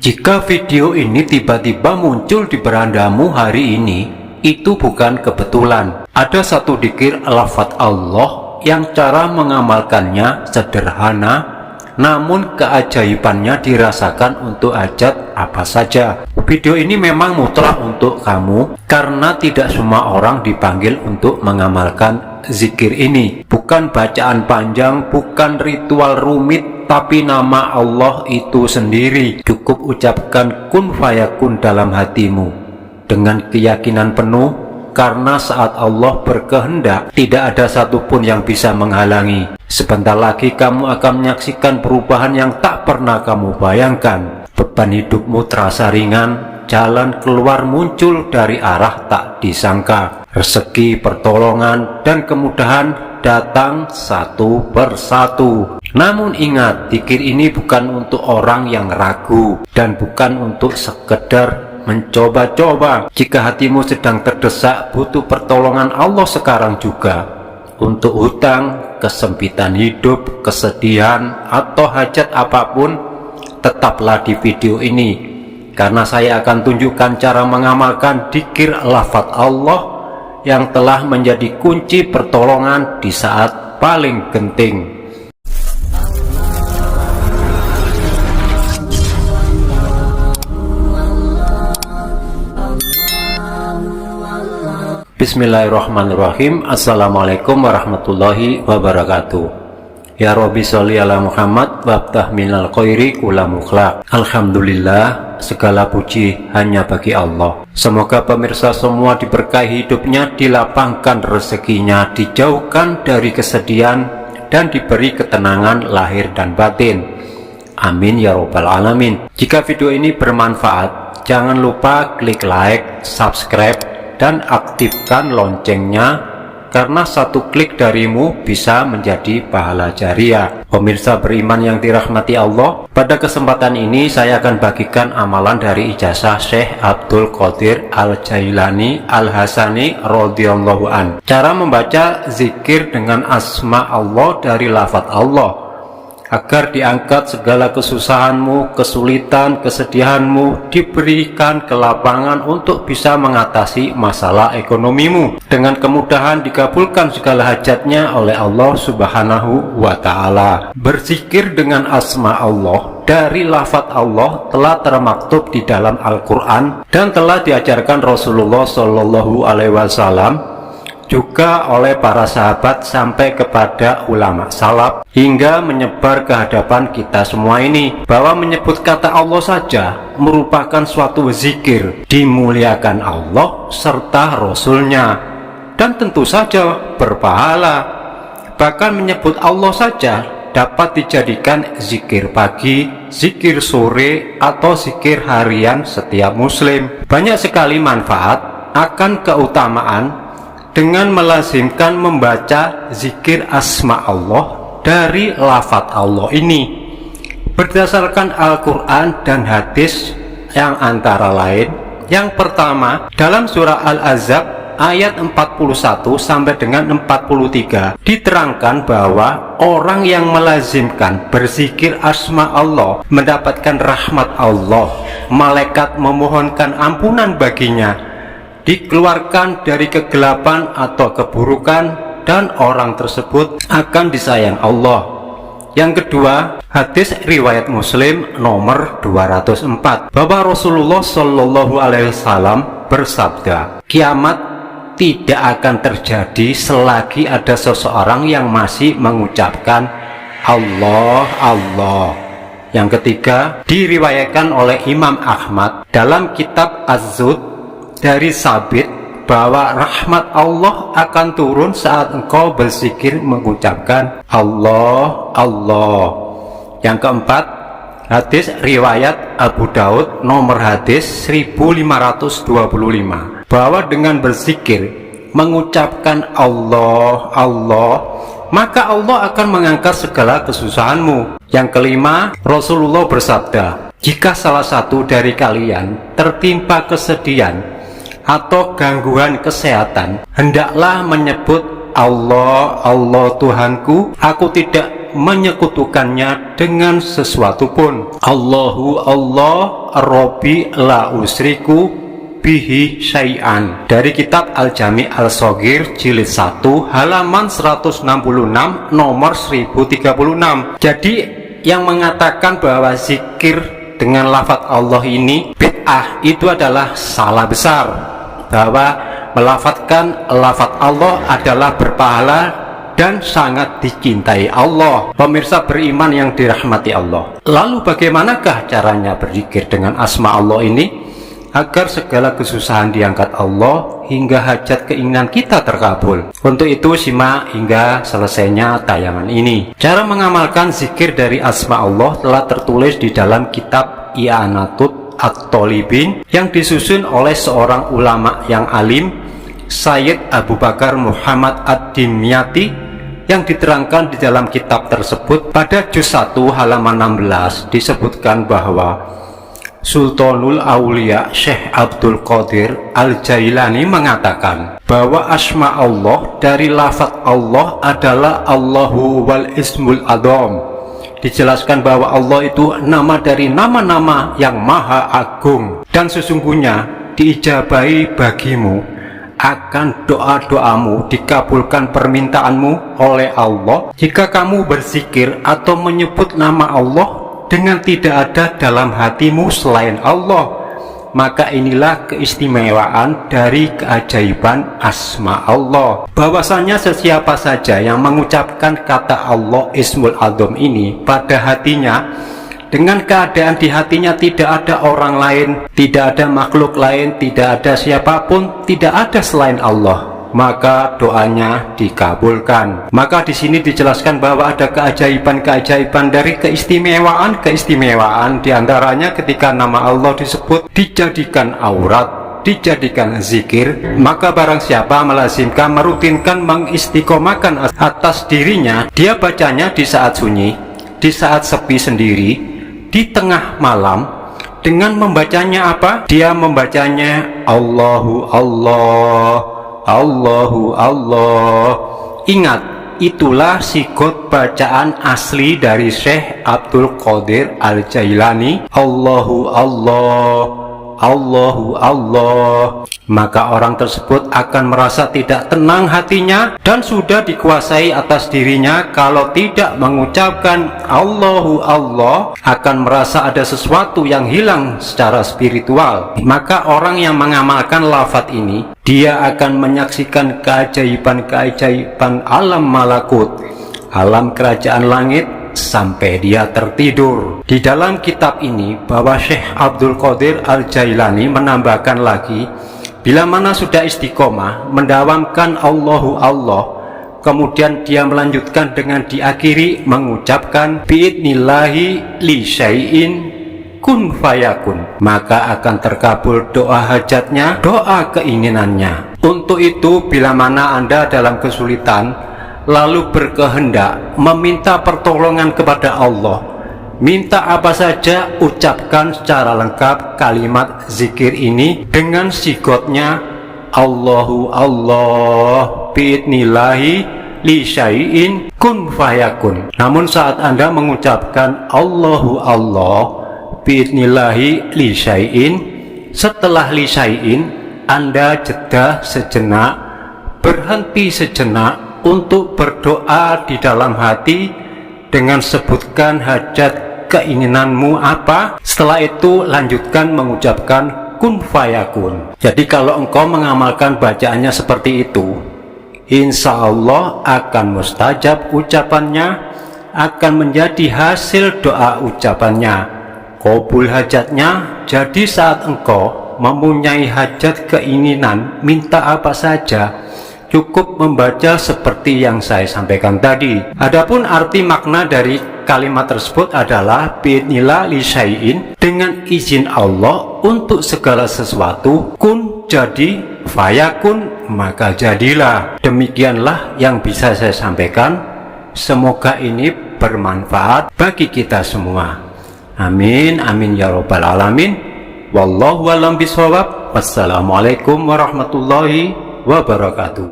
Jika video ini tiba-tiba muncul di berandamu hari ini, itu bukan kebetulan. Ada satu dzikir lafaz Allah yang cara mengamalkannya sederhana, namun keajaibannya dirasakan untuk hajat apa saja. Video ini memang mutlak untuk kamu, karena tidak semua orang dipanggil untuk mengamalkan zikir ini. Bukan bacaan panjang, bukan ritual rumit, tapi nama Allah itu sendiri. Cukup ucapkan kun fayakun dalam hatimu dengan keyakinan penuh, karena saat Allah berkehendak tidak ada satupun yang bisa menghalangi. Sebentar lagi kamu akan menyaksikan perubahan yang tak pernah kamu bayangkan. Beban hidupmu terasa ringan, jalan keluar muncul dari arah tak disangka. Rezeki, pertolongan, dan kemudahan datang satu persatu. Namun ingat, zikir ini bukan untuk orang yang ragu dan bukan untuk sekedar mencoba-coba. Jika hatimu sedang terdesak, butuh pertolongan Allah sekarang juga, untuk hutang, kesempitan hidup, kesedihan, atau hajat apapun, tetaplah di video ini, karena saya akan tunjukkan cara mengamalkan dzikir lafaz Allah yang telah menjadi kunci pertolongan di saat paling genting. Bismillahirrahmanirrahim. Assalamualaikum warahmatullahi wabarakatuh. Ya Rabbi sholli ala Muhammad wabtah minal khairi kula mukhlaq. Alhamdulillah, segala puji hanya bagi Allah. Semoga pemirsa semua diberkahi hidupnya, dilapangkan rezekinya, dijauhkan dari kesedihan, dan diberi ketenangan lahir dan batin. Amin ya robbal alamin. Jika video ini bermanfaat, jangan lupa klik like, subscribe, dan aktifkan loncengnya, karena satu klik darimu bisa menjadi pahala jariah. Pemirsa beriman yang dirahmati Allah, pada kesempatan ini saya akan bagikan amalan dari ijazah Syekh Abdul Qadir Al-Jailani Al-Hasani radhiyallahu an. Cara membaca zikir dengan asma Allah dari lafaz Allah, agar diangkat segala kesusahanmu, kesulitan, kesedihanmu, diberikan kelapangan untuk bisa mengatasi masalah ekonomimu. Dengan kemudahan dikabulkan segala hajatnya oleh Allah Subhanahu wa Ta'ala. Berzikir dengan asma Allah dari lafaz Allah telah termaktub di dalam Al-Quran dan telah diajarkan Rasulullah Shallallahu Alaihi Wasallam, juga oleh para sahabat sampai kepada ulama salaf, hingga menyebar ke hadapan kita semua ini, bahwa menyebut kata Allah saja merupakan suatu zikir, dimuliakan Allah serta Rasulnya, dan tentu saja berpahala. Bahkan menyebut Allah saja dapat dijadikan zikir pagi, zikir sore, atau zikir harian setiap muslim. Banyak sekali manfaat akan keutamaan dengan melazimkan membaca zikir asma Allah dari lafaz Allah ini, berdasarkan Al-Quran dan hadis yang antara lain. Yang pertama, dalam surah Al-Ahzab ayat 41 sampai dengan 43 diterangkan bahwa orang yang melazimkan berzikir asma Allah mendapatkan rahmat Allah, malaikat memohonkan ampunan baginya, dikeluarkan dari kegelapan atau keburukan, dan orang tersebut akan disayang Allah. Yang kedua, hadis riwayat Muslim nomor 204, bahwa Rasulullah Shallallahu Alaihi Wasallam bersabda, kiamat tidak akan terjadi selagi ada seseorang yang masih mengucapkan Allah, Allah. Yang ketiga, diriwayatkan oleh Imam Ahmad dalam kitab Az-Zuhd dari Sabit, bahwa rahmat Allah akan turun saat engkau berzikir mengucapkan Allah, Allah. Yang keempat, hadis riwayat Abu Daud nomor hadis 1525, bahwa dengan berzikir mengucapkan Allah, Allah, maka Allah akan mengangkat segala kesusahanmu. Yang kelima, Rasulullah bersabda, jika salah satu dari kalian tertimpa kesedihan atau gangguan kesehatan, hendaklah menyebut Allah, Allah Tuhanku, aku tidak menyekutukannya dengan sesuatu pun. Allahu Allah Rabbi la usriku bihi syai'an. Dari kitab Al-Jami' Al-Shaghir jilid 1 halaman 166 nomor 1036. Jadi yang mengatakan bahwa zikir dengan lafaz Allah ini bid'ah itu adalah salah besar, bahwa melafazkan lafaz Allah adalah berpahala dan sangat dicintai Allah. Pemirsa beriman yang dirahmati Allah, lalu bagaimanakah caranya berzikir dengan asma Allah ini agar segala kesusahan diangkat Allah hingga hajat keinginan kita terkabul? Untuk itu simak hingga selesainya tayangan ini. Cara mengamalkan zikir dari asma Allah telah tertulis di dalam kitab I'anatut At-Thalibin yang disusun oleh seorang ulama yang alim, Sayyid Abu Bakar Muhammad Ad-Dimyati, yang diterangkan di dalam kitab tersebut. Pada juz 1 halaman 16 disebutkan bahwa Sultanul Aulia Syekh Abdul Qadir Al-Jailani mengatakan bahwa asma Allah dari lafaz Allah adalah Allahu wal Ismul Adzam. Dijelaskan bahwa Allah itu nama dari nama-nama yang maha agung, dan sesungguhnya diijabahi bagimu akan doa-doamu, dikabulkan permintaanmu oleh Allah jika kamu berzikir atau menyebut nama Allah dengan tidak ada dalam hatimu selain Allah. Maka inilah keistimewaan dari keajaiban asma Allah, bahwasanya sesiapa saja yang mengucapkan kata Allah Ismul Adzam ini pada hatinya, dengan keadaan di hatinya tidak ada orang lain, tidak ada makhluk lain, tidak ada siapapun, tidak ada selain Allah, maka doanya dikabulkan. Maka di sini dijelaskan bahwa ada keajaiban-keajaiban dari keistimewaan diantaranya ketika nama Allah disebut dijadikan aurat, dijadikan zikir, maka barang siapa melazimkan, merutinkan, mengistiqomahkan atas dirinya, dia bacanya di saat sunyi, di saat sepi sendiri, di tengah malam. Dengan membacanya apa? Dia membacanya Allahu Allah, Allahu Allah. Ingat, itulah sigot bacaan asli dari Syekh Abdul Qadir Al-Jailani, Allahu Allah, Allahu Allah. Maka orang tersebut akan merasa tidak tenang hatinya dan sudah dikuasai atas dirinya. Kalau tidak mengucapkan Allahu Allah, akan merasa ada sesuatu yang hilang secara spiritual. Maka orang yang mengamalkan lafaz ini, dia akan menyaksikan keajaiban-keajaiban alam malakut, alam kerajaan langit, sampai dia tertidur. Di dalam kitab ini bahwa Syekh Abdul Qadir Al-Jailani menambahkan lagi, bila mana sudah istiqomah mendawamkan Allahu Allah, kemudian dia melanjutkan dengan diakhiri mengucapkan biidnillahi li syai'in kun fayakun, maka akan terkabul doa hajatnya, doa keinginannya. Untuk itu bila mana Anda dalam kesulitan lalu berkehendak meminta pertolongan kepada Allah, minta apa saja, ucapkan secara lengkap kalimat zikir ini dengan sigotnya Allahu Allah biidnillahi li syai'in kun fayakun. Namun saat Anda mengucapkan Allahu Allah biidnillahi li syai'in, setelah li syai'in Anda jeda sejenak, berhenti sejenak untuk berdoa di dalam hati dengan sebutkan hajat keinginanmu apa. Setelah itu lanjutkan mengucapkan kun fayakun. Jadi kalau engkau mengamalkan bacaannya seperti itu, insya Allah akan mustajab ucapannya, akan menjadi hasil doa ucapannya, kabul hajatnya. Jadi saat engkau mempunyai hajat keinginan, minta apa saja, cukup membaca seperti yang saya sampaikan tadi. Adapun arti makna dari kalimat tersebut adalah biidnillah li syai'in, dengan izin Allah untuk segala sesuatu, kun jadi, fayakun maka jadilah. Demikianlah yang bisa saya sampaikan. Semoga ini bermanfaat bagi kita semua. Amin amin ya rabbal alamin. Wallahu a'lam bishawab. Wassalamualaikum warahmatullahi wabarakatuh.